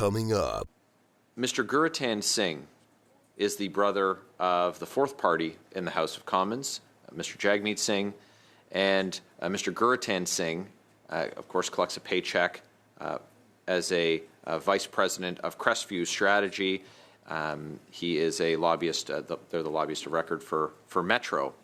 Coming up. Mr. Gurratan Singh is the brother of the fourth party in the House of Commons, Mr. Jagmeet Singh, and Mr. Gurratan Singh, of course, collects a paycheck as a vice president of Crestview Strategy. He is a lobbyist. They're the lobbyist of record for Metro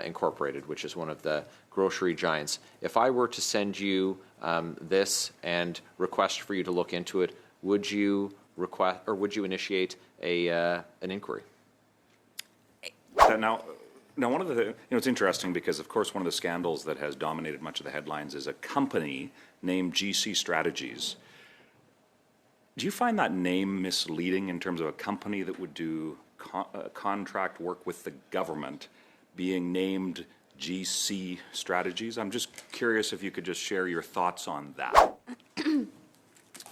Incorporated, which is one of the grocery giants. If I were to send you this and request for you to look into it, would you request or would you initiate an inquiry? Now, one of the it's interesting because, of course, one of the scandals that has dominated much of the headlines is a company named GC Strategies. Do you find that name misleading in terms of a company that would do contract work with the government being named GC Strategies? I'm just curious if you could just share your thoughts on that.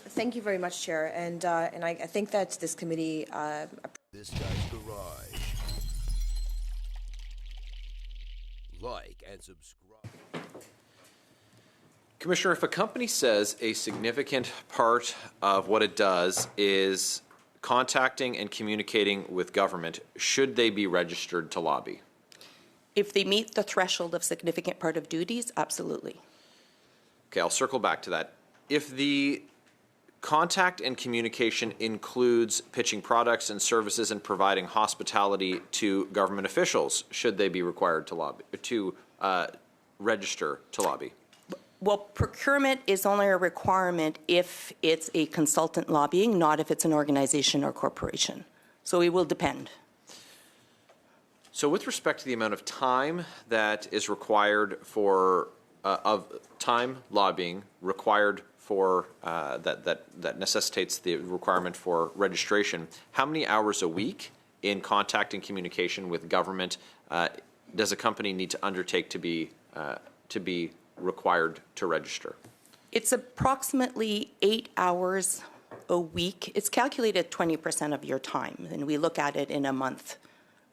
Thank you very much, Chair. And I think that this committee... This guy's garage. Like and subscribe. Commissioner, if a company says a significant part of what it does is contacting and communicating with government, should they be registered to lobby? If they meet the threshold of significant part of duties, absolutely. Okay, I'll circle back to that. If the contact and communication includes pitching products and services and providing hospitality to government officials, should they be required to lobby, to register to lobby? Well, procurement is only a requirement if it's a consultant lobbying, not if it's an organization or corporation. So it will depend. So with respect to the amount of time that is required for, of time lobbying required for, that necessitates the requirement for registration, how many hours a week in contact and communication with government does a company need to undertake to be required to register? It's approximately 8 hours a week. It's calculated 20% of your time, and we look at it in a month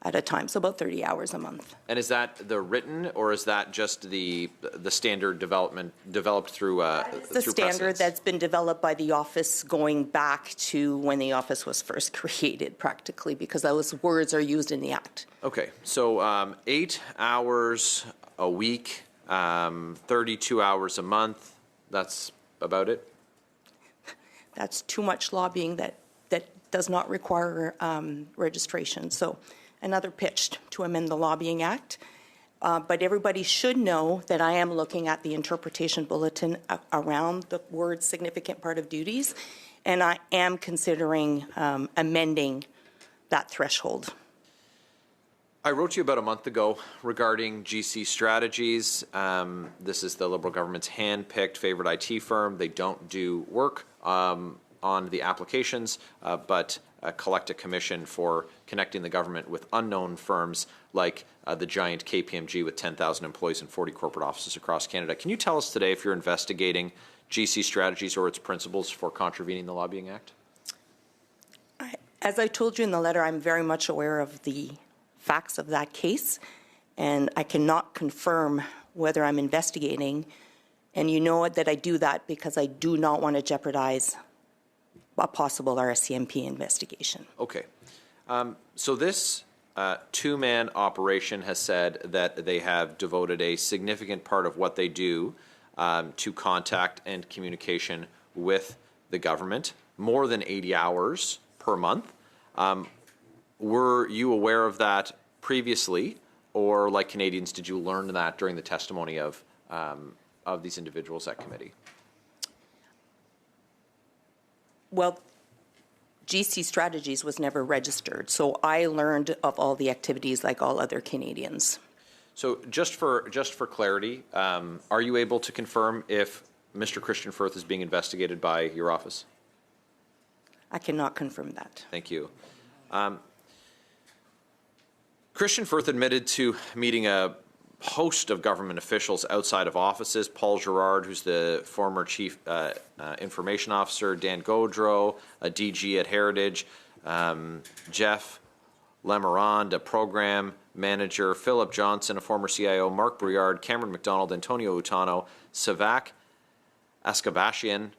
at a time, so about 30 hours a month. And is that the written, or is that just the standard developed through the standard that's been developed by the office going back to when the office was first created, practically, because those words are used in the Act. Okay, so 8 hours a week, 32 hours a month, that's about it? That's too much lobbying that does not require registration. So another pitch to amend the Lobbying Act. But everybody should know that I am looking at the interpretation bulletin around the word significant part of duties, and I am considering amending that threshold. I wrote to you about a month ago regarding GC Strategies. This is the Liberal government's hand-picked favorite IT firm. They don't do work on the applications, but collect a commission for connecting the government with unknown firms like the giant KPMG with 10,000 employees and 40 corporate offices across Canada. Can you tell us today if you're investigating GC Strategies or its principles for contravening the Lobbying Act? As I told you in the letter, I'm very much aware of the facts of that case, and I cannot confirm whether I'm investigating. And you know that I do that because I do not want to jeopardize a possible RCMP investigation. Okay. So this two-man operation has said that they have devoted a significant part of what they do to contact and communication with the government, more than 80 hours per month. Were you aware of that previously, or like Canadians, did you learn that during the testimony of these individuals at committee? Well, GC Strategies was never registered, so I learned of all the activities like all other Canadians. So just for clarity, are you able to confirm if Mr. Christian Firth is being investigated by your office? I cannot confirm that. Thank you. Christian Firth admitted to meeting a host of government officials outside of offices. Paul Girard, who's the former Chief Information Officer, Dan Gaudreau, a DG at Heritage, Jeff Lemarand, a Program Manager, Philip Johnson, a former CIO, Mark Briard, Cameron McDonald, Antonio Utano, Savak Askabashian,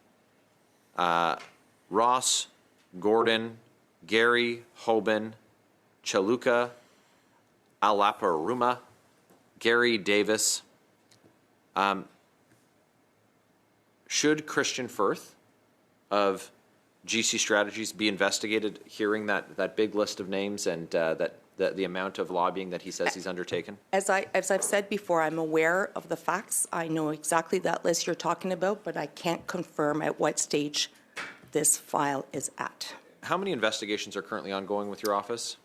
Ross, Gordon, Gary, Hoban, Chaluka, Alaparuma, Gary Davis. Should Christian Firth of GC Strategies be investigated, hearing that big list of names and the amount of lobbying that he says he's undertaken? As I've said before, I'm aware of the facts. I know exactly that list you're talking about, but I can't confirm at what stage this file is at. How many investigations are currently ongoing with your office?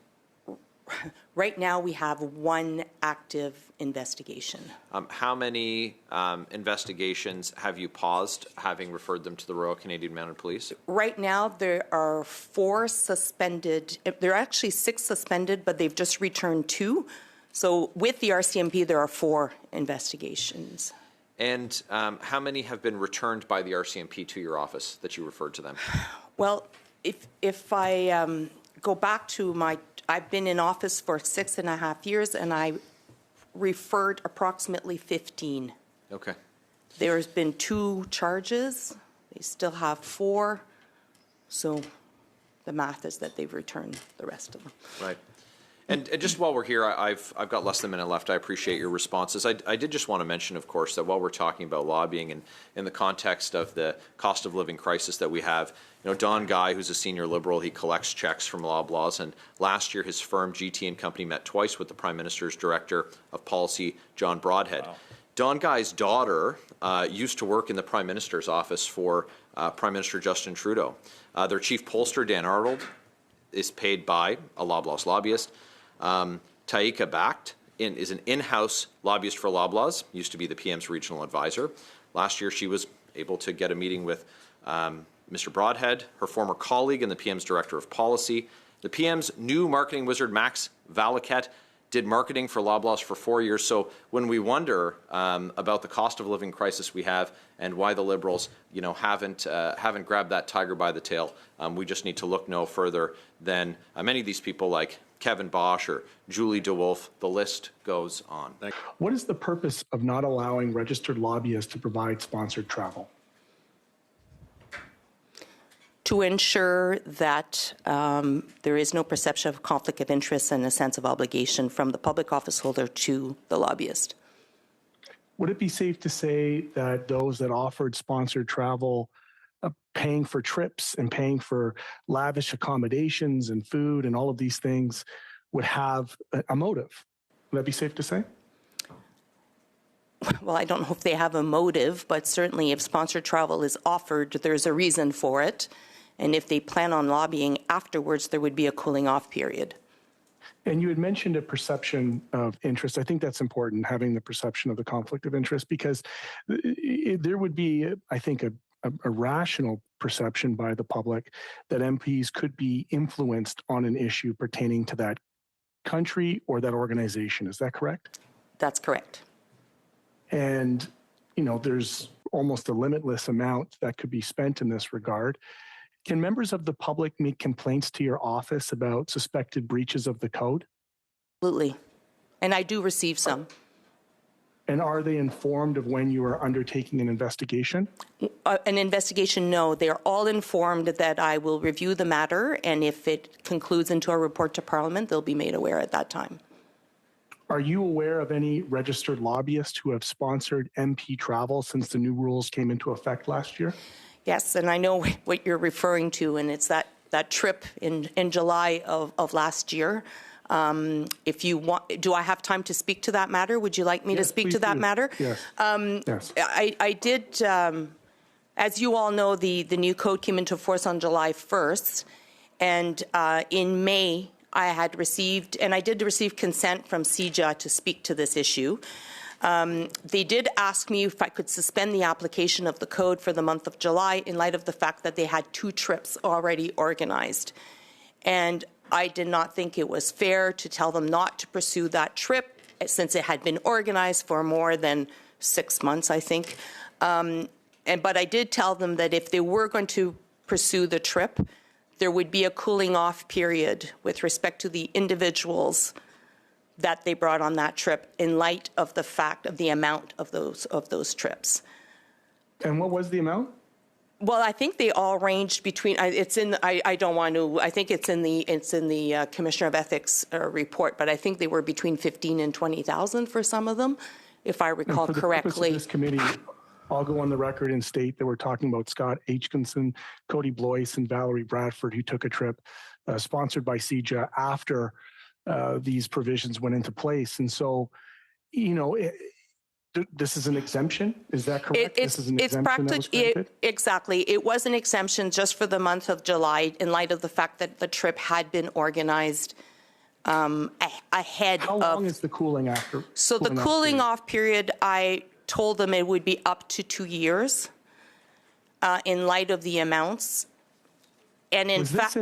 Right now, we have one active investigation. How many investigations have you paused, having referred them to the Royal Canadian Mounted Police? Right now, there are 4 suspended. There are actually 6 suspended, but they've just returned 2. So with the RCMP, there are 4 investigations. And how many have been returned by the RCMP to your office that you referred to them? Well, if I go back to I've been in office for 6.5 years, and I referred approximately 15. Okay. There's been 2 charges. They still have 4. So the math is that they've returned the rest of them. Right. And just while we're here, I've got less than a minute left. I appreciate your responses. I did just want to mention, of course, that while we're talking about lobbying and in the context of the cost of living crisis that we have, Don Guy, who's a senior Liberal, he collects checks from Loblaws, and last year his firm, GT & Company, met twice with the Prime Minister's Director of Policy, John Broadhead. Wow. Don Guy's daughter used to work in the Prime Minister's office for Prime Minister Justin Trudeau. Their chief pollster, Dan Arnold, is paid by a Loblaws lobbyist. Taika Bakht is an in-house lobbyist for Loblaws, used to be the PM's regional advisor. Last year, she was able to get a meeting with Mr. Broadhead, her former colleague and the PM's director of policy. The PM's new marketing wizard, Max Valaket, did marketing for Loblaws for 4 years. So when we wonder about the cost of living crisis we have and why the Liberals, haven't grabbed that tiger by the tail, we just need to look no further than many of these people like Kevin Bosch or Julie DeWolf. The list goes on. What is the purpose of not allowing registered lobbyists to provide sponsored travel? To ensure that there is no perception of conflict of interest and a sense of obligation from the public office holder to the lobbyist. Would it be safe to say that those that offered sponsored travel, paying for trips and paying for lavish accommodations and food and all of these things, would have a motive? Would that be safe to say? Well, I don't know if they have a motive, but certainly if sponsored travel is offered, there's a reason for it. And if they plan on lobbying afterwards, there would be a cooling off period. And you had mentioned a perception of interest. I think that's important, having the perception of the conflict of interest, because there would be, I think, a rational perception by the public that MPs could be influenced on an issue pertaining to that country or that organization. Is that correct? That's correct. And, there's almost a limitless amount that could be spent in this regard. Can members of the public make complaints to your office about suspected breaches of the code? Absolutely. And I do receive some. And are they informed of when you are undertaking an investigation? An investigation, no. They're all informed that I will review the matter, and if it concludes into a report to Parliament, they'll be made aware at that time. Are you aware of any registered lobbyists who have sponsored MP travel since the new rules came into effect last year? Yes, and I know what you're referring to, and it's that trip in July of last year. If you want, do I have time to speak to that matter? Would you like me to speak to that matter? Yes. Yes. I did, as you all know, the new code came into force on July 1st, and in May, I did receive consent from CJA to speak to this issue. They did ask me if I could suspend the application of the code for the month of July in light of the fact that they had 2 trips already organized. And I did not think it was fair to tell them not to pursue that trip since it had been organized for more than 6 months, I think. But I did tell them that if they were going to pursue the trip, there would be a cooling off period with respect to the individuals that they brought on that trip in light of the fact of the amount of those trips. And what was the amount? Well, I think they all ranged between. It's in. I don't want to. I think it's in the Commissioner of Ethics report, but I think they were between 15 and 20,000 for some of them, if I recall for the purpose correctly. of this committee, I'll go on the record and state that we're talking about Scott Aitchison, Cody Blois, and Valerie Bradford, who took a trip sponsored by CJA after these provisions went into place. And so, you know, this is an exemption. Is that correct? This is an exemption that was granted? Exactly. It was an exemption just for the month of July in light of the fact that the trip had been organized ahead of. How long is the cooling after? So the cooling off period, I told them it would be up to 2 years in light of the amounts. And in fact,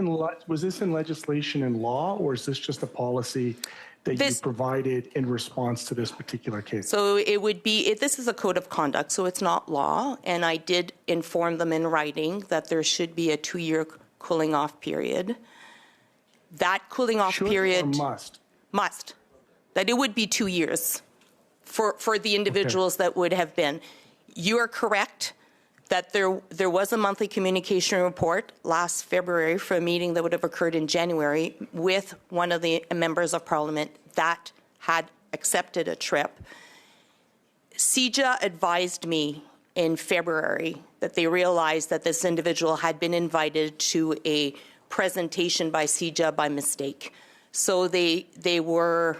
was this in legislation and law, or is this just a policy that you provided in response to this particular case? So it would be, this is a code of conduct, so it's not law. And I did inform them in writing that there should be a 2-year cooling off period. That cooling off period. Or must? Must. That it would be 2 years for the individuals that would have been. You are correct that there was a monthly communication report last February for a meeting that would have occurred in January with one of the members of Parliament that had accepted a trip. CJA advised me in February that they realized that this individual had been invited to a presentation by CJA by mistake. So they were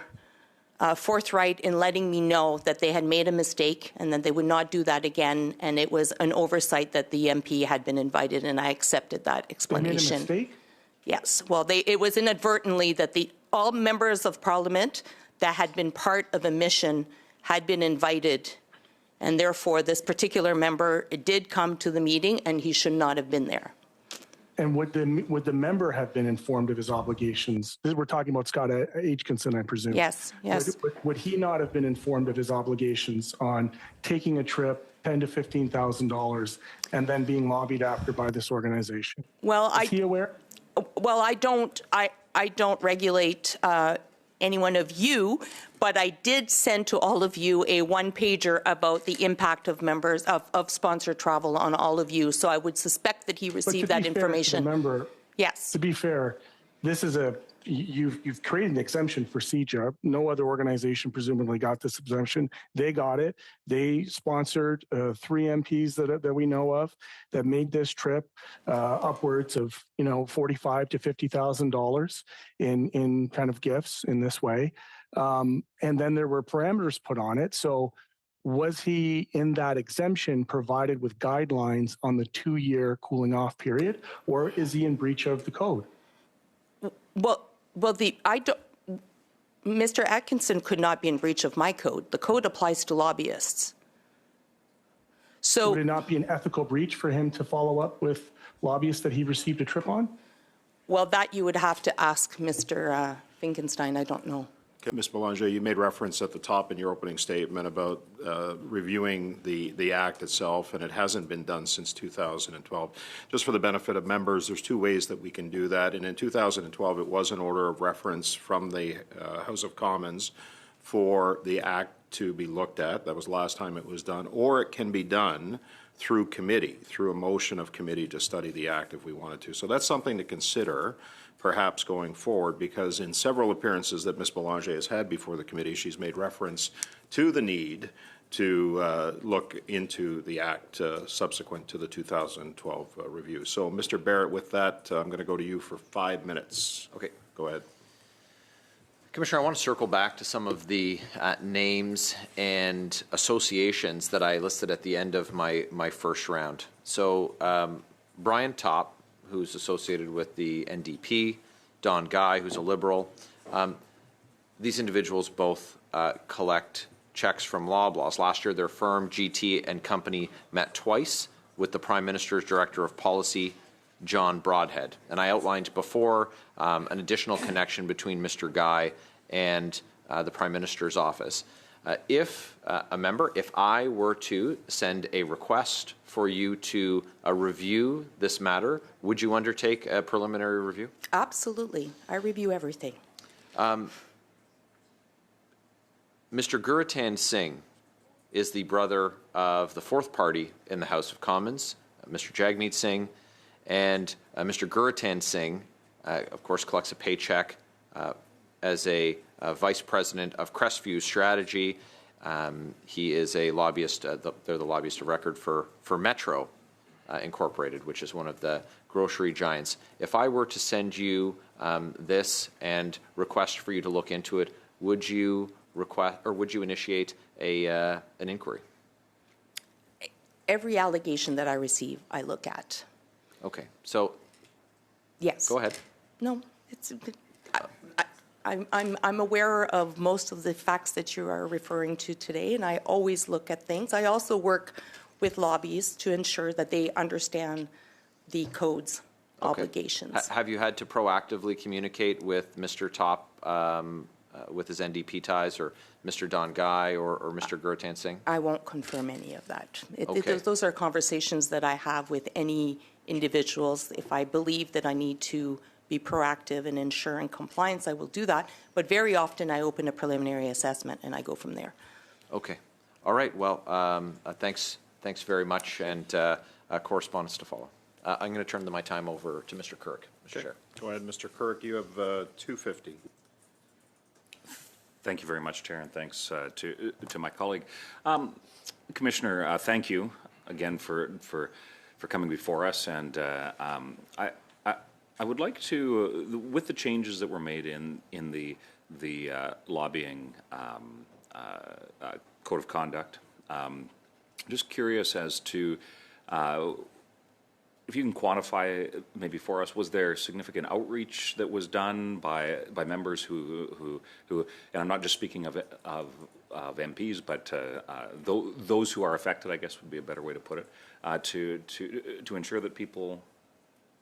forthright in letting me know that they had made a mistake and that they would not do that again, and it was an oversight that the MP had been invited, and I accepted that explanation. They made a mistake? Yes. Well, it was inadvertently that all members of Parliament that had been part of a mission had been invited, and therefore this particular member did come to the meeting, and he should not have been there. And would the member have been informed of his obligations? We're talking about Scott Aitchison, I presume. Yes, yes. Would he not have been informed of his obligations on taking a trip, $10,000 to $15,000, and then being lobbied after by this organization? Well, Is he aware? Well, I don't regulate any one of you, but I did send to all of you a one-pager about the impact of members of sponsored travel on all of you. So I would suspect that he received that information. Remember, yes. To be fair, this is you've created an exemption for CJA. No other organization presumably got this exemption. They got it. They sponsored 3 MPs that we know of that made this trip upwards of $45,000 to $50,000 in kind of gifts in this way. And then there were parameters put on it. So was he in that exemption provided with guidelines on the 2-year cooling off period, or is he in breach of the code? Well, Mr. Atkinson could not be in breach of my code. The code applies to lobbyists. So would it not be an ethical breach for him to follow up with lobbyists that he received a trip on? Well, that you would have to ask Mr. Finkenstein. I don't know. Okay, Ms. Belanger, you made reference at the top in your opening statement about reviewing the Act itself, and it hasn't been done since 2012. Just for the benefit of members, there's 2 ways that we can do that. And in 2012, it was an order of reference from the House of Commons for the Act to be looked at. That was the last time it was done. Or it can be done through committee, through a motion of committee to study the Act if we wanted to. So that's something to consider perhaps going forward, because in several appearances that Ms. Belanger has had before the committee, she's made reference to the need to look into the Act subsequent to the 2012 review. So, Mr. Barrett, with that, I'm going to go to you for 5 minutes. Okay, go ahead. Commissioner, I want to circle back to some of the names and associations that I listed at the end of my first round. So, Brian Topp, who's associated with the NDP, Don Guy, who's a Liberal. These individuals both collect checks from Loblaws. Last year, their firm, GT and Company, met twice with the Prime Minister's Director of Policy, John Broadhead. And I outlined before an additional connection between Mr. Guy and the Prime Minister's office. If I were to send a request for you to review this matter, would you undertake a preliminary review? Absolutely. I review everything. Mr. Gurratan Singh is the brother of the 4th party in the House of Commons, Mr. Jagmeet Singh, and Mr. Gurratan Singh, of course, collects a paycheck as a vice president of Crestview Strategy. He is a lobbyist. They're the lobbyist of record for Metro Incorporated, which is one of the grocery giants. If I were to send you this and request for you to look into it, would you request or would you initiate an inquiry? Every allegation that I receive, I look at. Okay, so Yes. go ahead. No, I'm aware of most of the facts that you are referring to today, and I always look at things. I also work with lobbyists to ensure that they understand the code's obligations. Have you had to proactively communicate with Mr. Top with his NDP ties, or Mr. Don Guy, or Mr. Gurratan Singh? I won't confirm any of that. Okay. Those are conversations that I have with any individuals. If I believe that I need to be proactive and ensuring compliance, I will do that. But very often I open a preliminary assessment and I go from there. Okay. All right. Well, thanks very much, and correspondence to follow. I'm going to turn my time over to Mr. Kirk, Mr. Chair. Go ahead, Mr. Kirk. You have 250. Thank you very much, Chair, and thanks to my colleague. Commissioner, thank you again for coming before us, and I would like to, with the changes that were made in the lobbying code of conduct, just curious as to if you can quantify maybe for us, was there significant outreach that was done by members who and I'm not just speaking of MPs, but those who are affected, I guess would be a better way to put it, to ensure that people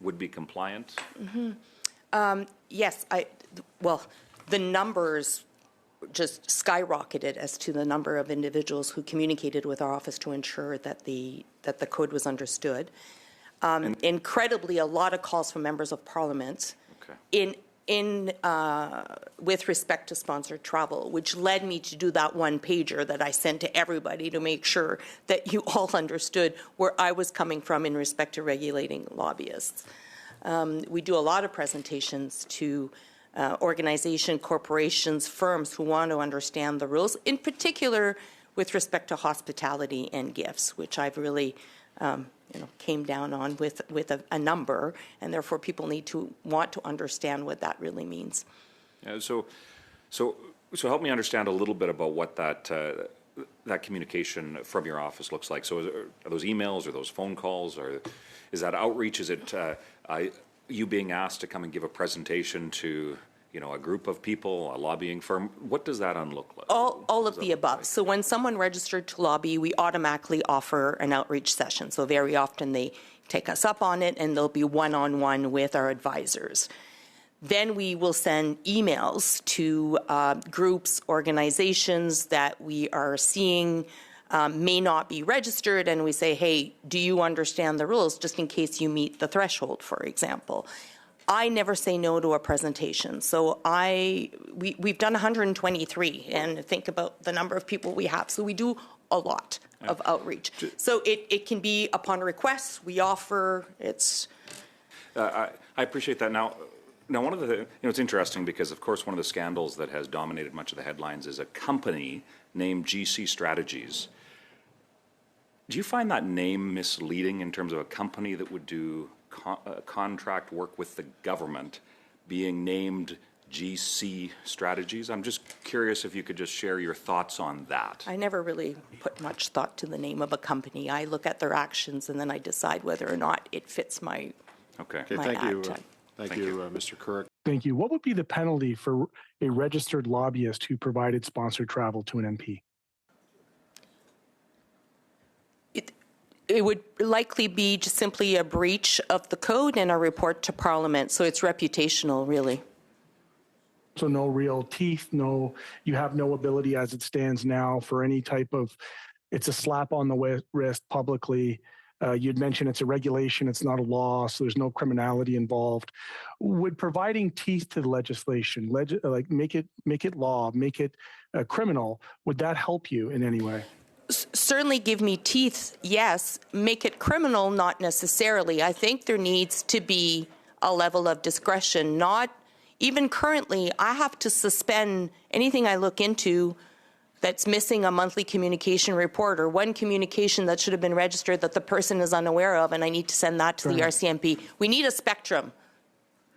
would be compliant? Mm-hmm. Yes, well, the numbers just skyrocketed as to the number of individuals who communicated with our office to ensure that the code was understood. Incredibly, a lot of calls from members of Parliament with respect to sponsored travel, which led me to do that one pager that I sent to everybody to make sure that you all understood where I was coming from in respect to regulating lobbyists. We do a lot of presentations to organizations, corporations, firms who want to understand the rules, in particular with respect to hospitality and gifts, which I've really came down on with a number, and therefore people need to want to understand what that really means. Yeah, so help me understand a little bit about what that communication from your office looks like. So are those emails, or those phone calls, or is that outreach? Is it you being asked to come and give a presentation to a group of people, a lobbying firm? What does that look like? All of the above. So when someone registered to lobby, we automatically offer an outreach session. So very often they take us up on it, and they'll be one-on-one with our advisors. Then we will send emails to groups, organizations that we are seeing may not be registered, and we say, hey, do you understand the rules, just in case you meet the threshold, for example. I never say no to a presentation. So we've done 123, and think about the number of people we have. So we do a lot of outreach. So it can be upon request. We offer. I appreciate that. Now one of the it's interesting because of course one of the scandals that has dominated much of the headlines is a company named GC Strategies. Do you find that name misleading in terms of a company that would do contract work with the government being named GC Strategies? I'm just curious if you could just share your thoughts on that. I never really put much thought to the name of a company. I look at their actions and then I decide whether or not it fits my Thank you. Thank you, Mr. Kirk. Thank you. What would be the penalty for a registered lobbyist who provided sponsored travel to an MP? It would likely be just simply a breach of the code and a report to Parliament. So it's reputational, really. So no real teeth, you have no ability as it stands now for any type of, it's a slap on the wrist publicly. You'd mentioned it's a regulation, it's not a law, so there's no criminality involved. Would providing teeth to the legislation, like make it law, make it criminal, would that help you in any way? certainly give me teeth, yes. Make it criminal, not necessarily. I think there needs to be a level of discretion. Not even currently, I have to suspend anything I look into that's missing a monthly communication report or one communication that should have been registered that the person is unaware of, and I need to send that to the RCMP. We need a spectrum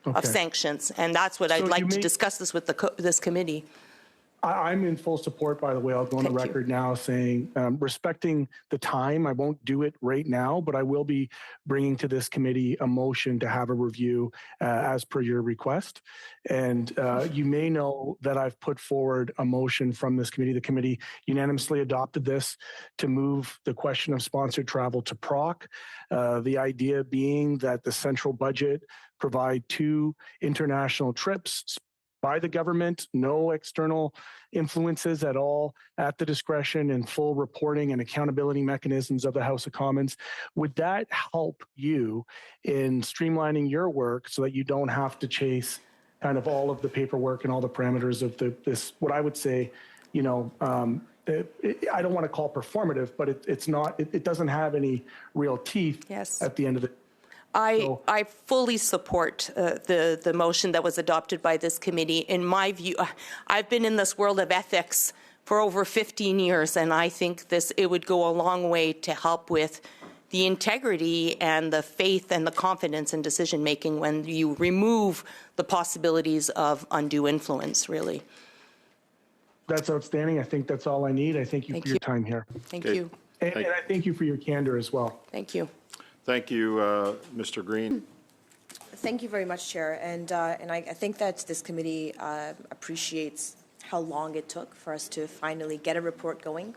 of sanctions, and that's what I'd like to discuss this with this committee. I'm in full support, by the way. I'll go on the record now saying, respecting the time, I won't do it right now, but I will be bringing to this committee a motion to have a review as per your request. And you may know that I've put forward a motion from this committee. The committee unanimously adopted this to move the question of sponsored travel to PROC. The idea being that the central budget provide 2 international trips by the government, no external influences at all, at the discretion and full reporting and accountability mechanisms of the House of Commons. Would that help you in streamlining your work so that you don't have to chase kind of all of the paperwork and all the parameters of this, what I would say, you know, I don't want to call performative, but it's not, it doesn't have any real teeth at the end of the I fully support the motion that was adopted by this committee. In my view, I've been in this world of ethics for over 15 years, and I think it would go a long way to help with the integrity and the faith and the confidence in decision making when you remove the possibilities of undue influence, really. That's outstanding. I think that's all I need. I thank you for your time here. Thank you. And I thank you for your candor as well. Thank you. Thank you, Mr. Green. Thank you very much, Chair. And I think that this committee appreciates how long it took for us to finally get a report going.